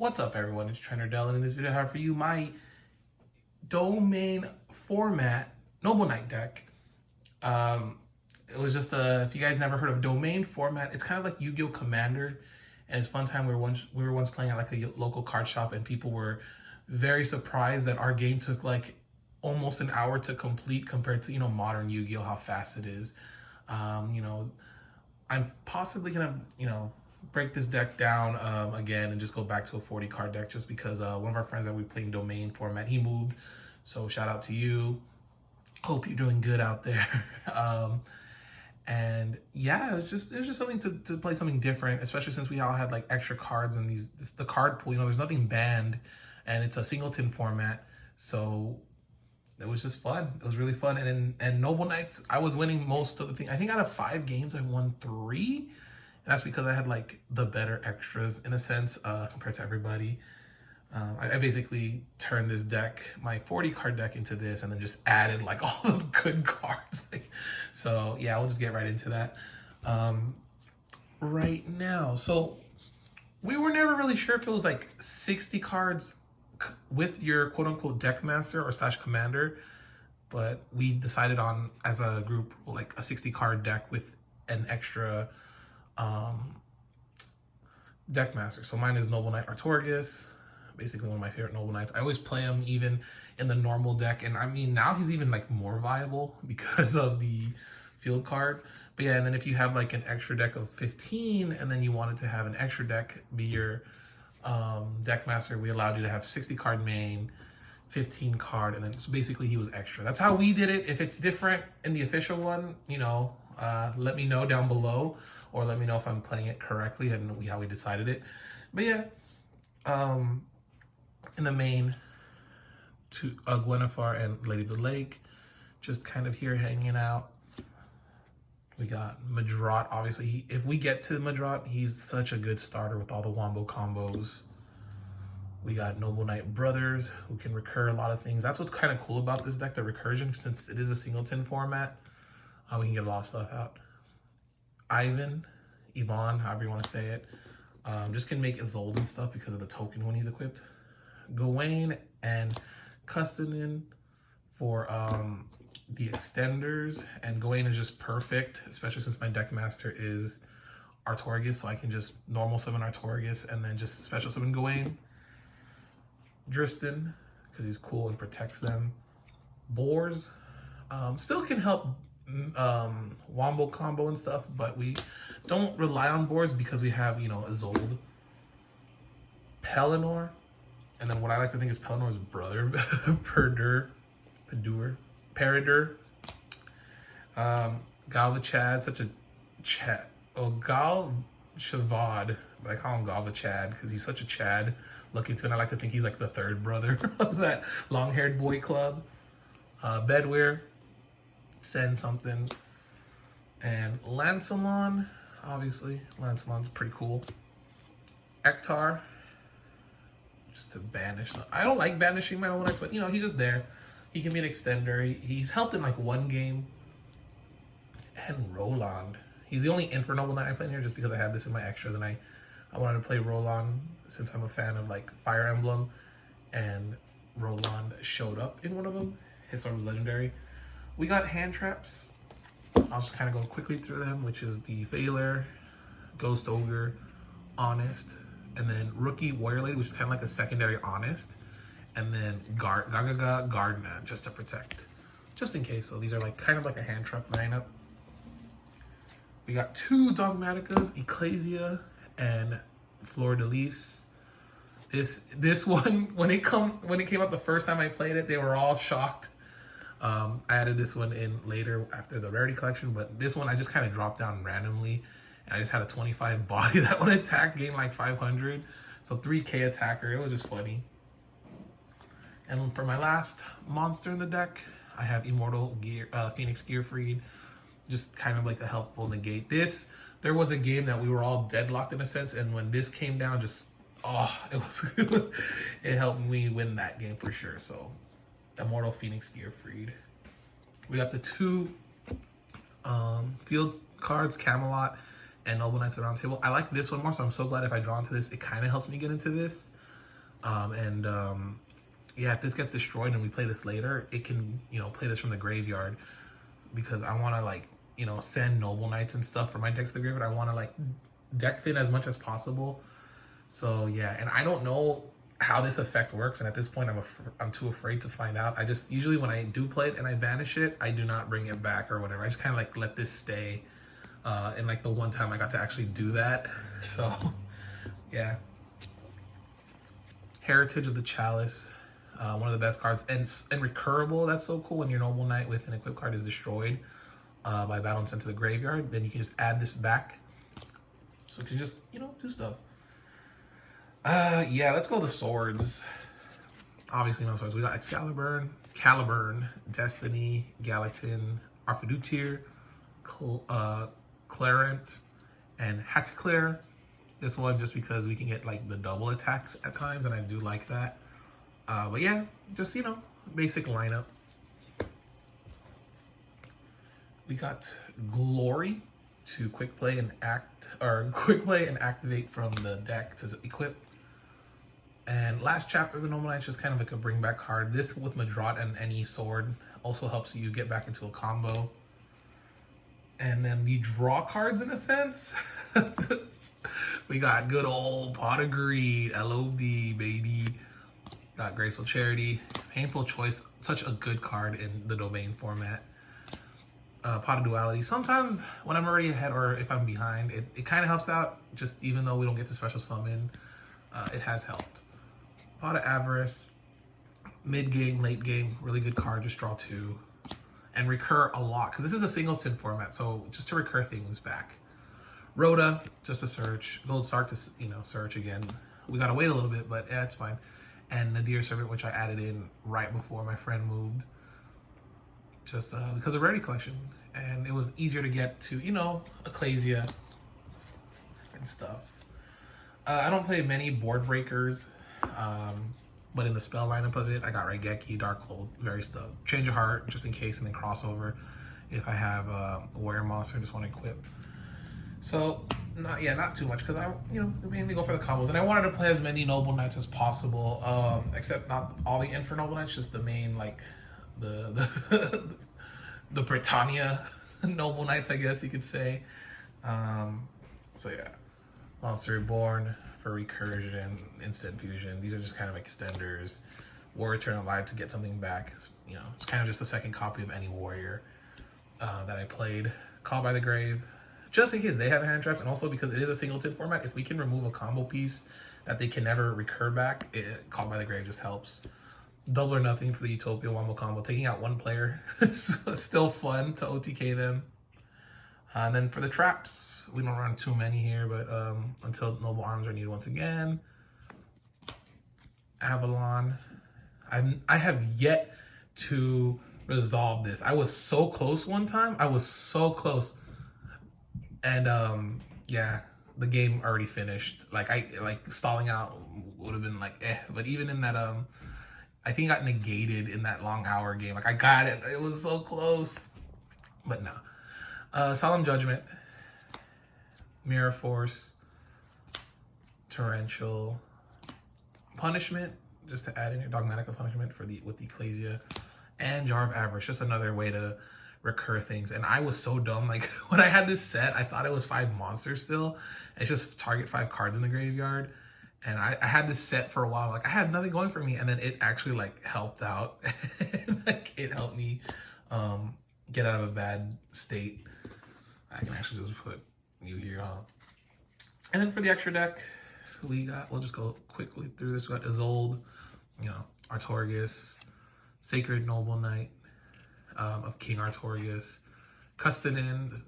What's up, everyone? It's Trainer Dell, and in this video I have for you my domain format Noble Knight deck. It was just if you guys never heard of domain format, it's kind of like Yu-Gi-Oh! Commander, and it's fun time. We were once playing at like a local card shop, and people were very surprised that our game took like almost an hour to complete compared to modern Yu-Gi-Oh! How fast it is. I'm possibly gonna break this deck down again and just go back to a 40 card deck just because one of our friends that we playing domain format, he moved. So shout out to you. Hope you're doing good out there. And yeah, it's just something to play something different, especially since we all had like extra cards in the card pool. There's nothing banned, and it's a singleton format. So it was just fun. It was really fun. And Noble Knights, I was winning most of the thing. I think out of 5 games, I won 3. And that's because I had like the better extras in a sense compared to everybody. I basically turned this deck, my 40 card deck, into this, and then just added like all the good cards. So yeah, we'll just get right into that right now. So we were never really sure if it was like 60 cards with your quote unquote deck master or / commander, but we decided on as a group like a 60 card deck with an extra deck master. So mine is Noble Knight Artorigus, basically one of my favorite Noble Knights. I always play him even in the normal deck, and I mean now he's even like more viable because of the field card. But yeah, and then if you have like an extra deck of 15 and then you wanted to have an extra deck be your deck master, we allowed you to have 60 card main, 15 card, and then so basically he was extra. That's how we did it. If it's different in the official one, let me know down below, or let me know if I'm playing it correctly and how we decided it. But yeah, in the main, to Gwennifer and Lady of the Lake, just kind of here hanging out. We got Madrot. Obviously, if we get to Madrot, he's such a good starter with all the wombo combos. We got Noble Knight Brothers, who can recur a lot of things. That's what's kind of cool about this deck, the recursion, since it is a singleton format. We can get a lot of stuff out. Yvonne, however you want to say it, just can make Isolde and stuff because of the token when he's equipped. Gawain and Custonin for the extenders, and Gawain is just perfect, especially since my deck master is Artorigus, so I can just normal summon Artorigus and then just special summon Gawain. Dristan, because he's cool and protects them. Boars still can help wombo combo and stuff, but we don't rely on boards because we have Isolde. Pelennor, and then what I like to think is Pellennor's brother, Peredur. Galvachad, such a Chad. Oh, Gal Shavad, but I call him Galvachad because he's such a Chad looking to, and I like to think he's like the third brother of that long-haired boy club. Bedwear, Send something, and Lancelon. Obviously, Lancelon's pretty cool. Ektar, just to banish. I don't like banishing my own Knights, but he's just there. He can be an extender. He's helped in like one game. And Roland. He's the only Infer Noble Knight I play in here just because I had this in my extras, and I wanted to play Roland since I'm a fan of like Fire Emblem, and Roland showed up in one of them. His sword was legendary. We got hand traps. I'll just kind of go quickly through them, which is the Veiler, Ghost Ogre, Honest, and then Rookie Warrior Lady, which is kind of like a secondary Honest, and then Gardna, just to protect, just in case. So these are like kind of like a hand trap lineup. We got 2 Dogmaticas, Ecclesia and Fleur de Lis. This one, when it came out the first time I played it, they were all shocked. I added this one in later after the rarity collection, but this one I just kind of dropped down randomly, and I just had a 25 body that would attack, gain like 500, so 3k attacker. It was just funny. And for my last monster in the deck, I have Immortal Phoenix Gearfried, just kind of like a helpful negate. There was a game that we were all deadlocked in a sense, and when this came down, it helped me win that game for sure. So Immortal Phoenix Gearfried. We got the 2 field cards, Camelot and Noble Knights of the Round Table. I like this one more, so I'm so glad if I draw into this, it kind of helps me get into this. Yeah, if this gets destroyed and we play this later, it can, play this from the graveyard, because I want to, like, send Noble Knights and stuff for my decks to the graveyard. I want to, like, deck thin as much as possible. So yeah, and I don't know how this effect works, and at this point I'm too afraid to find out. I just usually, when I do play it and I banish it, I do not bring it back or whatever. I just kind of like let this stay. And like the one time I got to actually do that. So yeah. Heritage of the Chalice, one of the best cards, and recurable. That's so cool. When your Noble Knight with an equipped card is destroyed by battle intent to the graveyard, then you can just add this back. So you can just, do stuff. Yeah, let's go with the swords. Obviously, no swords. We got Excalibur, Caliburn, Destiny, Gallatin, Arfidutir, Clarent, and Haticlair. This one just because we can get like the double attacks at times, and I do like that. But yeah, just, basic lineup. We got Glory to quick play and activate from the deck to equip. And last chapter of the Noble Knights, just kind of like a bring back card. This with Madrat and any sword also helps you get back into a combo. And then the draw cards, in a sense. We got good old Pot of Greed, LOB, baby. Got Graceful Charity, Painful Choice, such a good card in the Domain format. Pot of Duality. Sometimes when I'm already ahead or if I'm behind, it kind of helps out. Just even though we don't get to special summon, it has helped. Pot of Avarice, mid game, late game, really good card. Just draw 2 and recur a lot, because this is a singleton format. So just to recur things back. Rhoda, just to search. Gold Sark to, search again. We gotta wait a little bit, but yeah, it's fine. And Nadir Servant, which I added in right before my friend moved, just because of Rarity Collection, and it was easier to get to, Ecclesia and stuff. I don't play many board breakers, but in the spell lineup of it, I got Raigeki, Darkhold, very stuff. Change of Heart, just in case, and then crossover if I have a Warrior Monster and just want to equip. So, not too much, because I, mainly go for the combos. And I wanted to play as many Noble Knights as possible, except not all the Infer Noble Knights, just the main, like, the the Britannia Noble Knights, I guess you could say. So yeah. Monster Reborn for recursion, instant fusion. These are just kind of extenders. Warrior Turn Alive to get something back. It's kind of just a second copy of any warrior that I played. Call by the Grave, just in case they have a hand trap, and also because it is a singleton format, if we can remove a combo piece that they can never recur back, Call by the Grave just helps. Double or Nothing for the Utopia Wombo combo. Taking out one player is still fun to OTK them. And then for the traps, we don't run too many here, but until Noble Arms are needed once again. Avalon. I have yet to resolve this. I was so close one time. I was so close. And yeah, the game already finished. Like stalling out would have been like but even in that I think it got negated in that long hour game. Like I got it. It was so close. But no. Solemn Judgment, Mirror Force, Torrential Punishment, just to add in your Dogmatica Punishment with the Ecclesia, and Jar of Avarice, just another way to recur things. And I was so dumb. Like when I had this set, I thought it was 5 monsters still. It's just target 5 cards in the graveyard. And I had this set for a while. Like I had nothing going for me, and then it actually like helped out. Like it helped me get out of a bad state. I can actually just put Yugioh. And then for the extra deck, we'll just go quickly through this. We got Isolde, Artorias, Sacred Noble Knight of King Artorias, Custonin,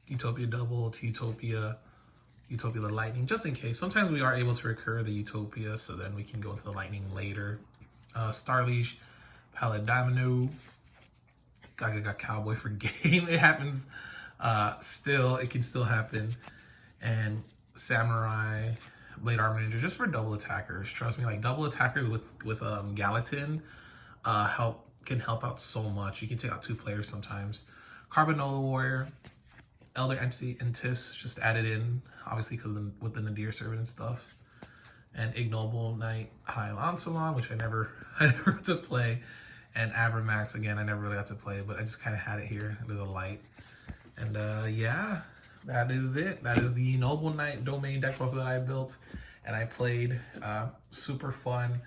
Utopia Double to Utopia the Lightning, just in case. Sometimes we are able to recur the Utopia, so then we can go into the Lightning later. Starleash, Paladamino, Gaga Cowboy for game. It happens. It can still happen. And Samurai, Blade Armor Ninja, just for double attackers. Trust me, like double attackers with Gallatin can help out so much. You can take out 2 players sometimes. Carbanola Warrior, Elder Entity and Tis, just added in, obviously because with the Nadir Servant and stuff. and Ignoble Knight High Lancelot, which I never got to play, and Avramax again. I never really got to play, but I just kind of had it here. It was a light, and yeah, that is it. That is the Noble Knight domain deck buff that I built, and I played. Super fun.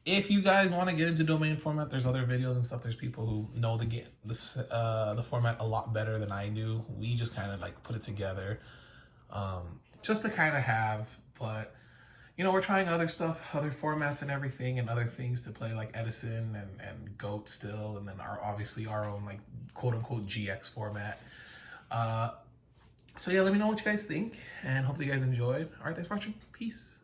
If you guys want to get into domain format, there's other videos and stuff. There's people who know the format a lot better than I do. We just kind of like put it together, just to kind of have. But you know, we're trying other stuff, other formats and everything, and other things to play like Edison and Goat still, and then obviously our own like quote unquote GX format. So yeah, let me know what you guys think, and hopefully you guys enjoyed. All right, thanks for watching. Peace.